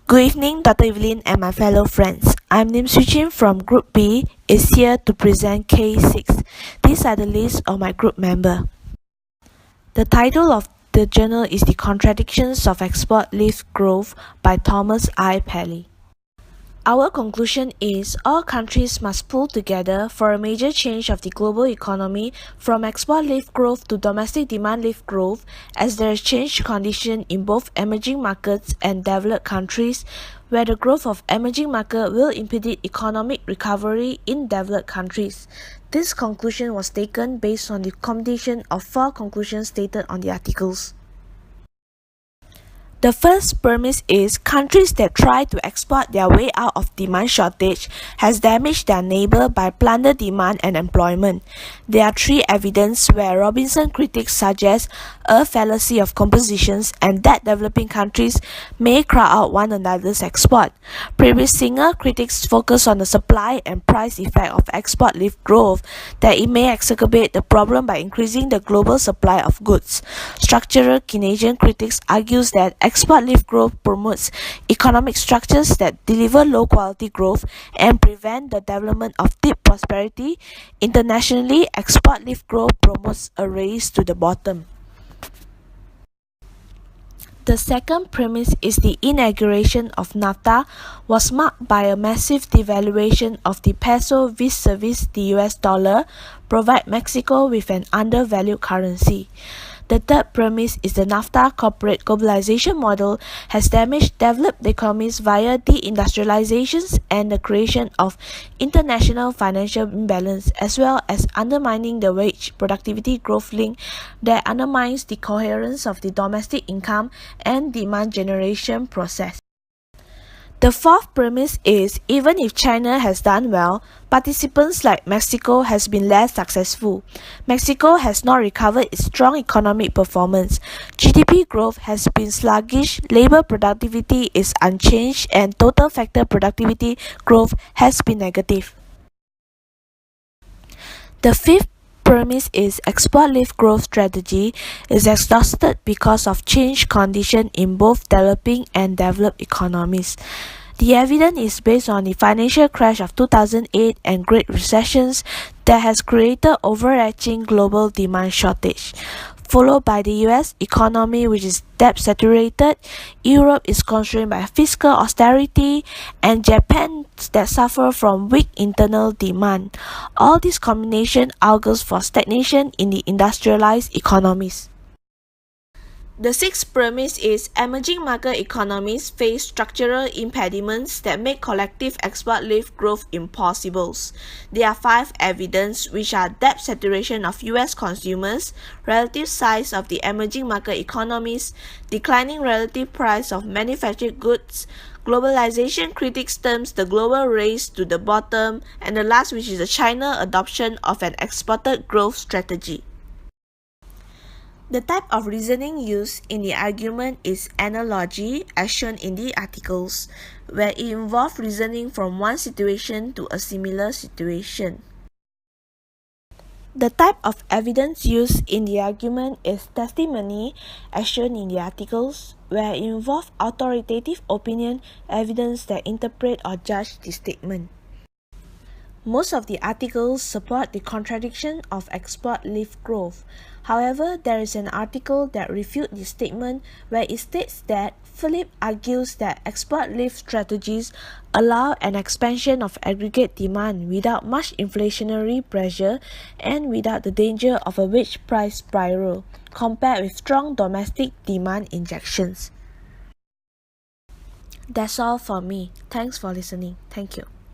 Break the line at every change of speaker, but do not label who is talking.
Good evening, Dr. Evelyn and my fellow friends. I'm Lim Suchin from Group B is here to present K6. These are the list of my group member. The title of the journal is The Contradictions of Export Lift Growth by Thomas I. Paley. Our conclusion is all countries must pull together for a major change of the global economy from export lift growth to domestic demand lift growth, as there is changed condition in both emerging markets and developed countries, where the growth of emerging market will impede economic recovery in developed countries. This conclusion was taken based on the combination of 4 conclusions stated on the articles. The first premise is countries that try to export their way out of demand shortage has damaged their neighbor by plunder demand and employment. There are 3 evidence where Robinson critics suggest a fallacy of compositions and that developing countries may crowd out one another's export. Previous Singer critics focus on the supply and price effect of export lift growth, that it may exacerbate the problem by increasing the global supply of goods. Structural Keynesian critics argues that export lift growth promotes economic structures that deliver low quality growth and prevent the development of deep prosperity. Internationally, export lift growth promotes a race to the bottom. The second premise is the inauguration of NAFTA was marked by a massive devaluation of the peso vis-a-vis the US dollar, provide Mexico with an undervalued currency. The third premise is the NAFTA corporate globalization model has damaged developed economies via deindustrializations and the creation of international financial imbalance, as well as undermining the wage productivity growth link that undermines the coherence of the domestic income and demand generation process. The fourth premise is, even if China has done well, participants like Mexico has been less successful. Mexico has not recovered its strong economic performance. GDP growth has been sluggish, labor productivity is unchanged, and total factor productivity growth has been negative. The fifth premise is export lift growth strategy is exhausted because of changed condition in both developing and developed economies. The evidence is based on the financial crash of 2008 and Great Recessions that has created overarching global demand shortage, followed by the US economy, which is debt saturated, Europe is constrained by fiscal austerity, and Japan that suffer from weak internal demand. All this combination augurs for stagnation in the industrialized economies. The sixth premise is emerging market economies face structural impediments that make collective export lift growth impossible. There are 5 evidence, which are debt saturation of US consumers, relative size of the emerging market economies, declining relative price of manufactured goods, globalization critics terms the global race to the bottom, and the last, which is the China adoption of an exported growth strategy. The type of reasoning used in the argument is analogy, as shown in the articles, where it involves reasoning from one situation to a similar situation. The type of evidence used in the argument is testimony, as shown in the articles, where it involves authoritative opinion, evidence that interpret or judge the statement. Most of the articles support the contradiction of export lift growth. However, there is an article that refutes the statement where it states that Philip argues that export lift strategies allow an expansion of aggregate demand without much inflationary pressure and without the danger of a wage price spiral, compared with strong domestic demand injections. That's all for me. Thanks for listening. Thank you.